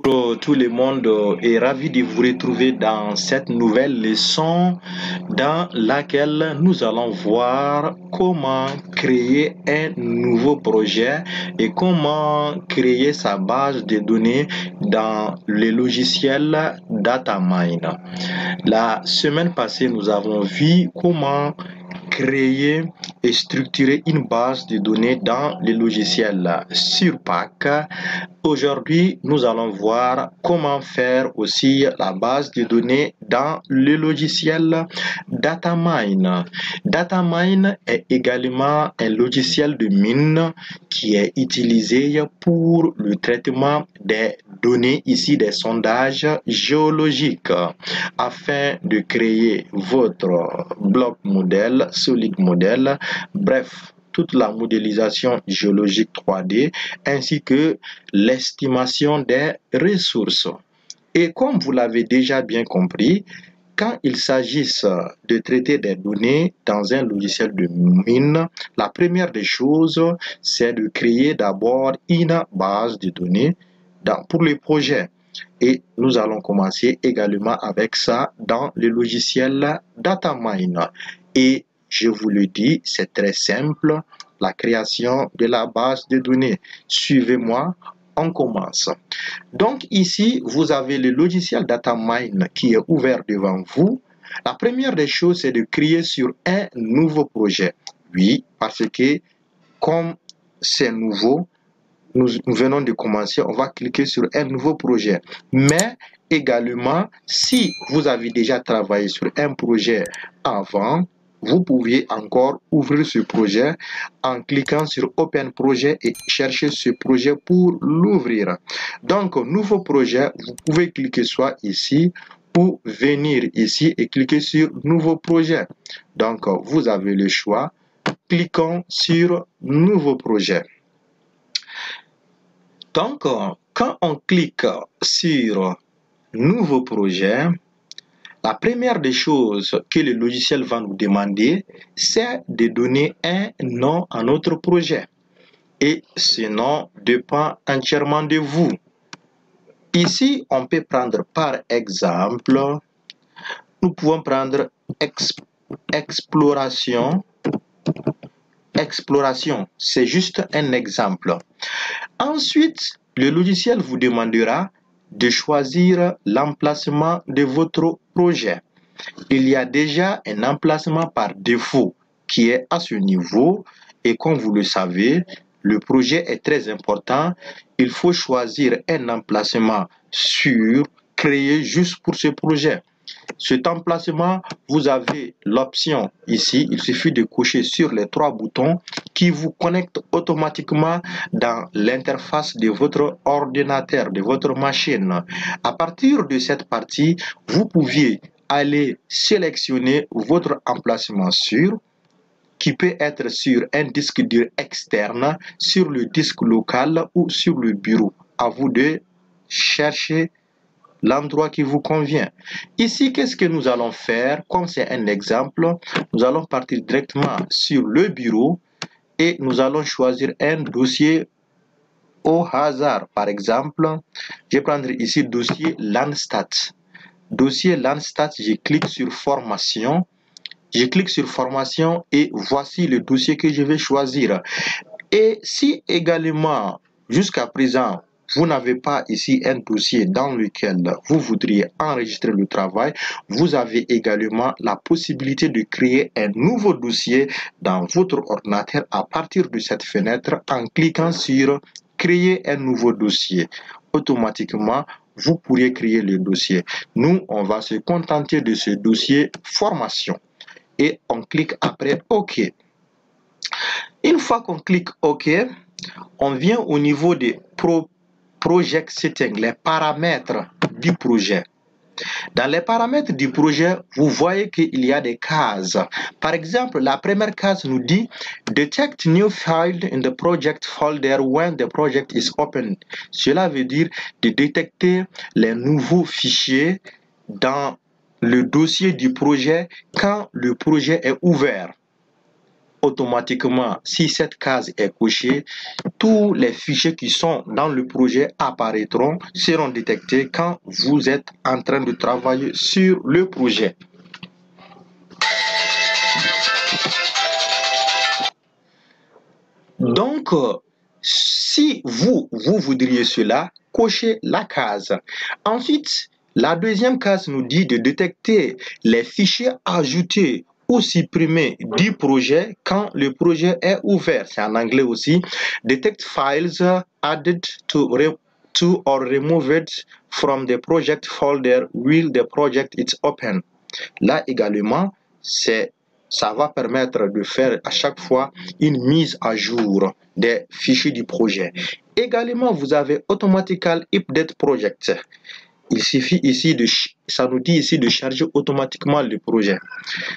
Bonjour tout le monde et ravi de vous retrouver dans cette nouvelle leçon dans laquelle nous allons voir comment créer un nouveau projet et comment créer sa base de données dans le logiciel DataMine. La semaine passée, nous avons vu comment créer et structurer une base de données dans le logiciel Surpack. Aujourd'hui, nous allons voir comment faire aussi la base de données dans le logiciel DataMine. DataMine est également un logiciel de mine qui est utilisé pour le traitement des données, ici des sondages géologiques, afin de créer votre bloc modèle, solide modèle, bref, toute la modélisation géologique 3D ainsi que l'estimation des ressources. Et comme vous l'avez déjà bien compris, quand il s'agisse de traiter des données dans un logiciel de mine, la première des choses, c'est de créer d'abord une base de données pour le projet. Et nous allons commencer également avec ça dans le logiciel DataMine. Et je vous le dis, c'est très simple, la création de la base de données. Suivez-moi, on commence. Donc ici, vous avez le logiciel DataMine qui est ouvert devant vous. La première des choses, c'est de créer sur un nouveau projet. Oui, parce que comme c'est nouveau, nous venons de commencer, on va cliquer sur un nouveau projet. Mais également, si vous avez déjà travaillé sur un projet avant, vous pouvez encore ouvrir ce projet en cliquant sur Open Projet et chercher ce projet pour l'ouvrir. Donc, nouveau projet, vous pouvez cliquer soit ici ou venir ici et cliquer sur Nouveau projet. Donc, vous avez le choix. Cliquons sur Nouveau projet. Donc, quand on clique sur Nouveau projet, la première des choses que le logiciel va nous demander, c'est de donner un nom à notre projet. Et ce nom dépend entièrement de vous. Ici, on peut prendre par exemple, nous pouvons prendre exploration. Exploration, c'est juste un exemple. Ensuite, le logiciel vous demandera de choisir l'emplacement de votre projet. Il y a déjà un emplacement par défaut qui est à ce niveau et comme vous le savez, le projet est très important. Il faut choisir un emplacement sûr, créé juste pour ce projet. Cet emplacement, vous avez l'option ici, il suffit de cocher sur les trois boutons qui vous connectent automatiquement dans l'interface de votre ordinateur, de votre machine. À partir de cette partie, vous pouviez aller sélectionner votre emplacement sûr, qui peut être sur un disque dur externe, sur le disque local ou sur le bureau. À vous de chercher l'endroit qui vous convient. Ici, qu'est-ce que nous allons faire? Comme c'est un exemple, nous allons partir directement sur le bureau et nous allons choisir un dossier au hasard. Par exemple, je vais prendre ici dossier Landstat. Dossier Landstat, je clique sur formation. Je clique sur formation et voici le dossier que je vais choisir. Et si également, jusqu'à présent, vous n'avez pas ici un dossier dans lequel vous voudriez enregistrer le travail, vous avez également la possibilité de créer un nouveau dossier dans votre ordinateur à partir de cette fenêtre en cliquant sur créer un nouveau dossier. Automatiquement, vous pourriez créer le dossier. Nous, on va se contenter de ce dossier formation et on clique après OK. Une fois qu'on clique OK, on vient au niveau des Project Settings, les paramètres du projet. Dans les paramètres du projet, vous voyez qu'il y a des cases. Par exemple, la première case nous dit Detect new file in the project folder when the project is open. Cela veut dire de détecter les nouveaux fichiers dans le dossier du projet quand le projet est ouvert. automatiquement, si cette case est cochée, tous les fichiers qui sont dans le projet apparaîtront, seront détectés quand vous êtes en train de travailler sur le projet. Donc, si vous voudriez cela, cochez la case. Ensuite, la deuxième case nous dit de détecter les fichiers ajoutés ou supprimés du projet quand le projet est ouvert. C'est en anglais aussi. Detect files added to or removed from the project folder while the project is open. Là également, ça va permettre de faire à chaque fois une mise à jour des fichiers du projet. Également, vous avez Automatical Update Project. Il suffit ici ça nous dit ici de charger automatiquement le projet.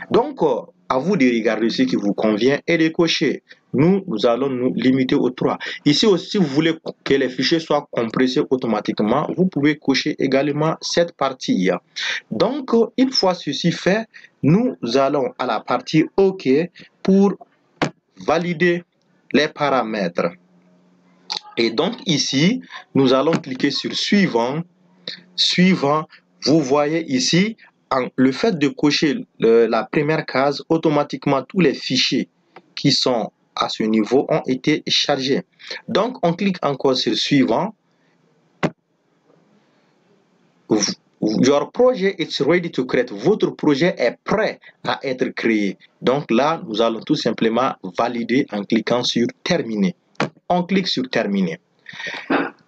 Donc, à vous de regarder ce qui vous convient et de cocher. Nous allons nous limiter aux 3. Ici aussi, si vous voulez que les fichiers soient compressés automatiquement, vous pouvez cocher également cette partie. Donc, une fois ceci fait, nous allons à la partie OK pour valider les paramètres. Et donc ici, nous allons cliquer sur Suivant. Suivant, vous voyez ici, le fait de cocher la première case, automatiquement tous les fichiers qui sont à ce niveau ont été chargés. Donc, on clique encore sur Suivant. Your project is ready to create. Votre projet est prêt à être créé. Donc là, nous allons tout simplement valider en cliquant sur Terminer. On clique sur Terminer.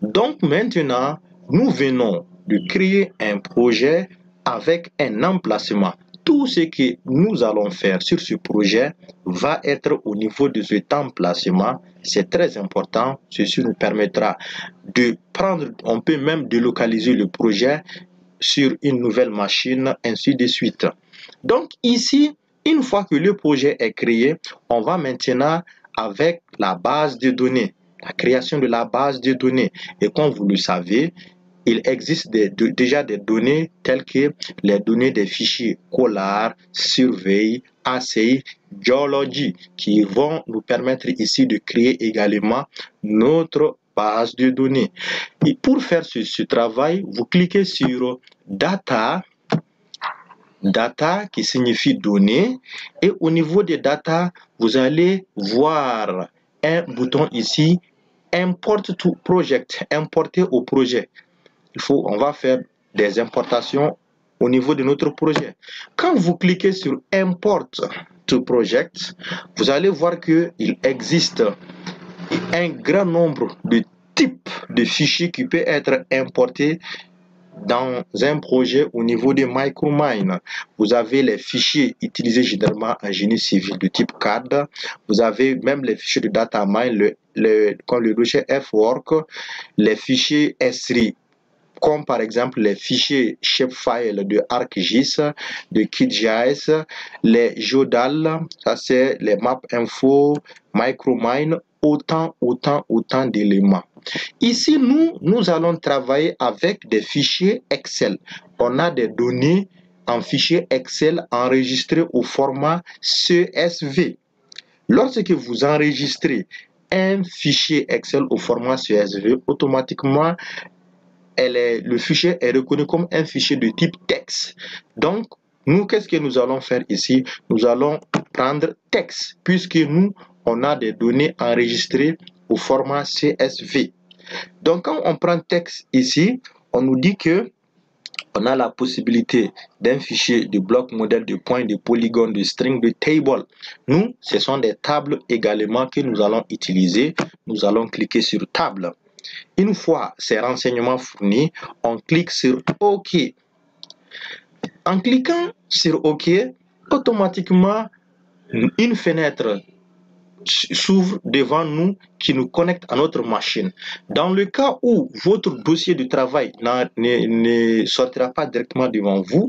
Donc maintenant, nous venons de créer un projet avec un emplacement. Tout ce que nous allons faire sur ce projet va être au niveau de cet emplacement. C'est très important. Ceci nous permettra de prendre, on peut même délocaliser le projet sur une nouvelle machine, ainsi de suite. Donc ici, une fois que le projet est créé, on va maintenant avec la base de données, la création de la base de données. Et comme vous le savez, il existe déjà des données telles que les données des fichiers Collar, Survey, Assay, Geology, qui vont nous permettre ici de créer également notre base de données. Et pour faire ce travail, vous cliquez sur Data, Data qui signifie données, et au niveau des data, vous allez voir un bouton ici, Import to Project, importer au projet. On va faire des importations au niveau de notre projet. Quand vous cliquez sur Import to Project, vous allez voir qu'il existe un grand nombre de types de fichiers qui peuvent être importés dans un projet au niveau de Micromine. Vous avez les fichiers utilisés généralement en génie civil de type CAD. Vous avez même les fichiers de DataMine, comme le dossier FWork, les fichiers S3, comme par exemple les fichiers shapefile de ArcGIS, de QGIS, les Jodal, ça c'est les Map Info, Micromine, autant d'éléments. Ici, nous allons travailler avec des fichiers Excel. On a des données en fichier Excel enregistrées au format CSV. Lorsque vous enregistrez un fichier Excel au format CSV, automatiquement, le fichier est reconnu comme un fichier de type texte. Donc, nous, qu'est-ce que nous allons faire ici? Nous allons prendre texte, puisque nous, on a des données enregistrées au format CSV. Donc, quand on prend texte ici, on nous dit que on a la possibilité d'un fichier de bloc modèle, de points, de polygones, de string, de table. Nous, ce sont des tables également que nous allons utiliser. Nous allons cliquer sur table. Une fois ces renseignements fournis, on clique sur OK. En cliquant sur OK, automatiquement, une fenêtre s'ouvre devant nous qui nous connecte à notre machine. Dans le cas où votre dossier de travail ne sortira pas directement devant vous,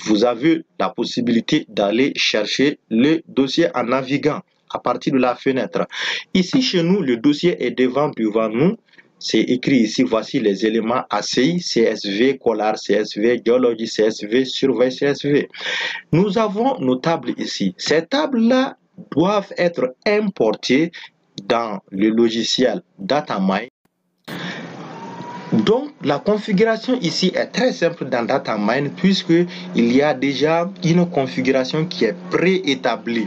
vous avez la possibilité d'aller chercher le dossier en naviguant à partir de la fenêtre. Ici, chez nous, le dossier est devant nous. C'est écrit ici, voici les éléments ACI, CSV, Collar, CSV, Geology, CSV, Survey, CSV. Nous avons nos tables ici. Ces tables-là doivent être importés dans le logiciel DataMine. Donc, la configuration ici est très simple dans DataMine puisqu'il y a déjà une configuration qui est préétablie.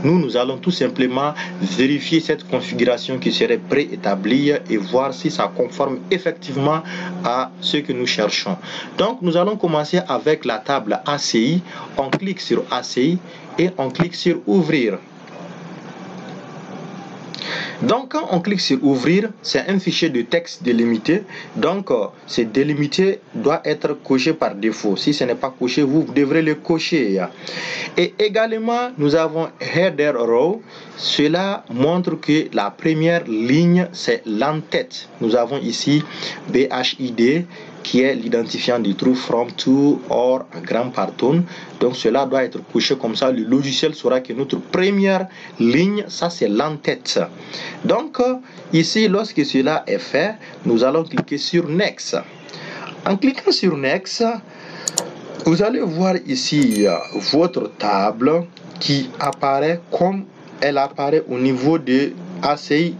Nous allons tout simplement vérifier cette configuration qui serait préétablie et voir si ça conforme effectivement à ce que nous cherchons. Donc, nous allons commencer avec la table ACI. On clique sur ACI et on clique sur Ouvrir. Donc, quand on clique sur Ouvrir, c'est un fichier de texte délimité. Donc, ce délimité doit être coché par défaut. Si ce n'est pas coché, vous devrez le cocher. Et également, nous avons Header Row. Cela montre que la première ligne, c'est l'entête. Nous avons ici BHID, qui est l'identifiant du true, from, to, or, grand parton. Donc cela doit être couché comme ça. Le logiciel saura que notre première ligne, ça c'est l'entête. Donc ici, lorsque cela est fait, nous allons cliquer sur Next. En cliquant sur Next, vous allez voir ici votre table qui apparaît comme elle apparaît au niveau de ACI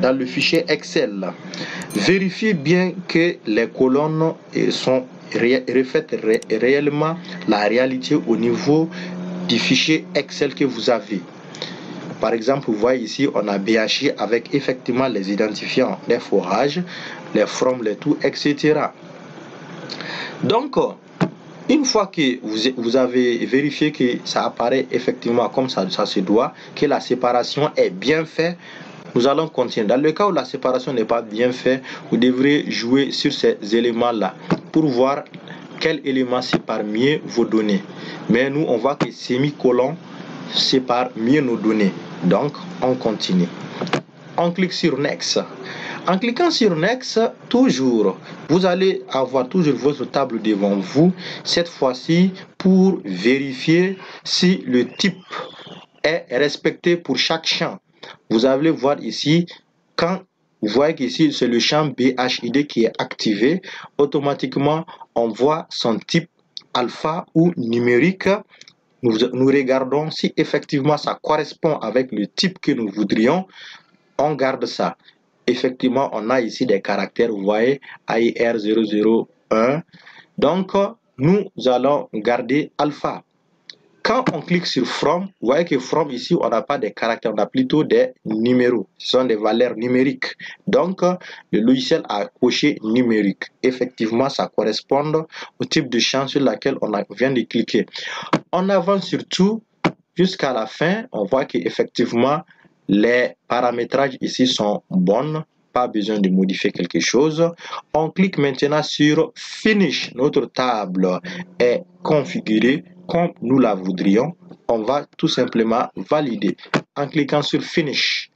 dans le fichier Excel. Vérifiez bien que les colonnes reflètent réellement la réalité au niveau du fichier Excel que vous avez. Par exemple, vous voyez ici, on a BHI avec effectivement les identifiants, les forages, les from, les tout, etc. Donc, une fois que vous avez vérifié que ça apparaît effectivement comme ça se doit, que la séparation est bien faite, nous allons continuer. Dans le cas où la séparation n'est pas bien faite, vous devrez jouer sur ces éléments-là pour voir quel élément sépare mieux vos données. Mais nous, on voit que semi-colon sépare mieux nos données. Donc, on continue. On clique sur Next. En cliquant sur Next, toujours, vous allez avoir toujours votre table devant vous. Cette fois-ci, pour vérifier si le type est respecté pour chaque champ. Vous allez voir ici, quand vous voyez qu'ici, c'est le champ BHID qui est activé, automatiquement, on voit son type alpha ou numérique. Nous regardons si effectivement ça correspond avec le type que nous voudrions. On garde ça. Effectivement, on a ici des caractères, vous voyez, AIR 001. Donc, nous allons garder alpha. Quand on clique sur From, vous voyez que From ici, on n'a pas des caractères, on a plutôt des numéros. Ce sont des valeurs numériques. Donc, le logiciel a coché numérique. Effectivement, ça correspond au type de champ sur lequel on vient de cliquer. On avance surtout jusqu'à la fin. On voit qu'effectivement, les paramétrages ici sont bons. Pas besoin de modifier quelque chose. On clique maintenant sur Finish. Notre table est configurée comme nous la voudrions. On va tout simplement valider en cliquant sur Finish.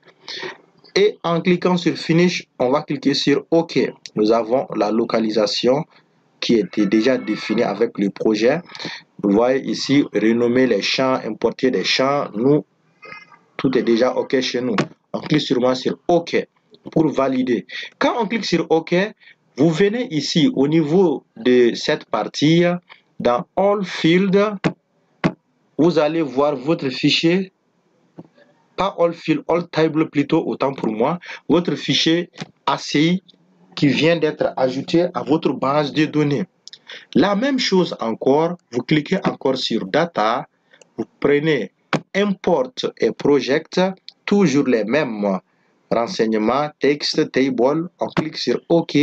Et en cliquant sur Finish, on va cliquer sur OK. Nous avons la localisation qui était déjà définie avec le projet. Vous voyez ici, renommer les champs, importer des champs. Nous, tout est déjà OK chez nous. On clique sûrement sur OK pour valider. Quand on clique sur OK, vous venez ici au niveau de cette partie, dans All Field, vous allez voir votre fichier, pas All Field, All Table plutôt, autant pour moi, votre fichier ACI qui vient d'être ajouté à votre base de données. La même chose encore, vous cliquez encore sur Data, vous prenez Import et Project, toujours les mêmes renseignements, texte, table, on clique sur OK.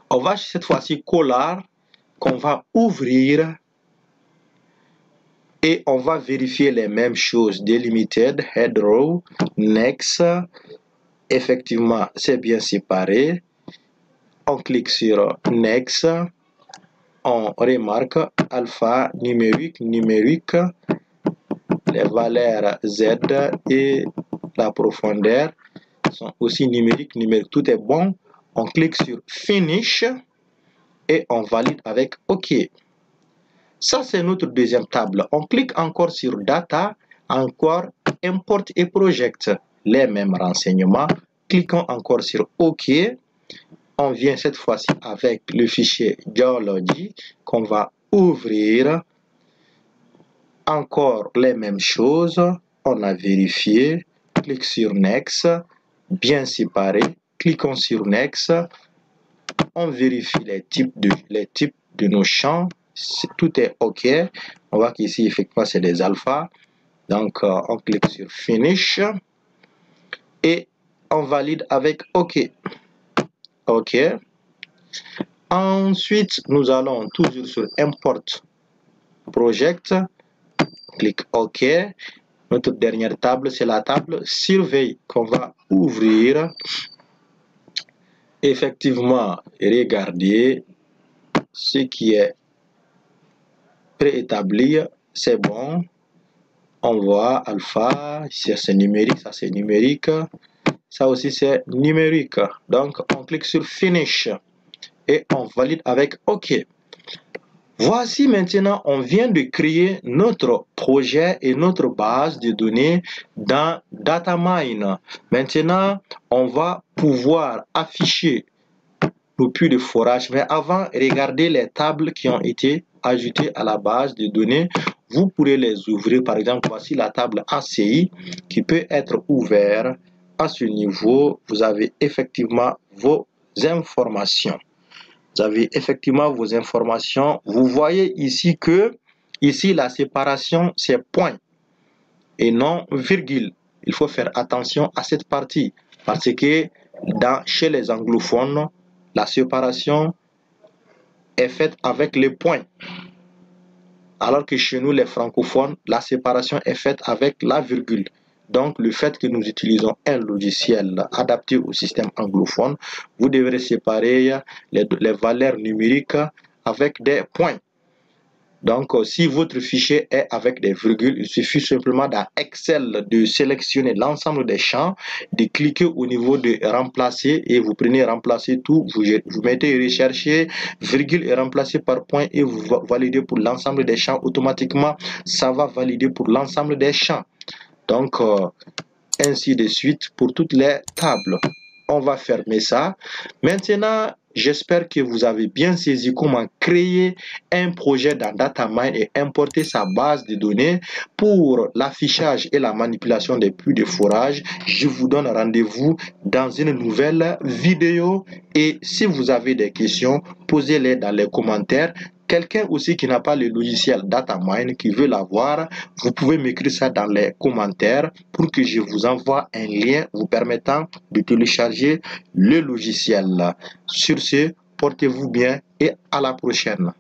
On va cette fois-ci Collar, qu'on va ouvrir et on va vérifier les mêmes choses, Delimited, Head Row, Next, effectivement c'est bien séparé. On clique sur Next, on remarque alpha numérique, les valeurs Z et la profondeur sont aussi numériques, tout est bon. On clique sur Finish et on valide avec OK. Ça, c'est notre deuxième table. On clique encore sur Data, encore Import et Project. Les mêmes renseignements. Cliquons encore sur OK. On vient cette fois-ci avec le fichier Geology qu'on va ouvrir. Encore les mêmes choses. On a vérifié. Clique sur Next. Bien séparé. Cliquons sur Next. On vérifie les types de nos champs. Tout est OK. On voit qu'ici, effectivement, c'est des alphas. Donc, on clique sur Finish. Et on valide avec OK. OK. Ensuite, nous allons toujours sur Import Project. Clique OK. Notre dernière table, c'est la table Surveille qu'on va ouvrir. Effectivement, regardez ce qui est préétabli. C'est bon. On voit alpha, ici c'est numérique, ça c'est numérique. Ça aussi c'est numérique. Donc, on clique sur Finish. Et on valide avec OK. Voici maintenant, on vient de créer notre projet et notre base de données dans Datamine. Maintenant, on va pouvoir afficher nos puits de forage. Mais avant, regardez les tables qui ont été ajoutées à la base de données. Vous pourrez les ouvrir. Par exemple, voici la table ACI qui peut être ouverte. À ce niveau, vous avez effectivement vos informations. Vous avez effectivement vos informations. Vous voyez ici que ici la séparation c'est point et non virgule. Il faut faire attention à cette partie parce que chez les anglophones, la séparation est faite avec les points. Alors que chez nous les francophones, la séparation est faite avec la virgule. Donc, le fait que nous utilisons un logiciel adapté au système anglophone, vous devrez séparer les valeurs numériques avec des points. Donc, si votre fichier est avec des virgules, il suffit simplement dans Excel de sélectionner l'ensemble des champs, de cliquer au niveau de remplacer et vous prenez remplacer tout, vous mettez rechercher, virgule et remplacer par point et vous validez pour l'ensemble des champs. Automatiquement, ça va valider pour l'ensemble des champs. Donc, ainsi de suite pour toutes les tables. On va fermer ça. Maintenant, j'espère que vous avez bien saisi comment créer un projet dans Datamine et importer sa base de données pour l'affichage et la manipulation des puits de forage. Je vous donne rendez-vous dans une nouvelle vidéo et si vous avez des questions, posez-les dans les commentaires. Quelqu'un aussi qui n'a pas le logiciel Datamine, qui veut l'avoir, vous pouvez m'écrire ça dans les commentaires pour que je vous envoie un lien vous permettant de télécharger le logiciel. Sur ce, portez-vous bien et à la prochaine.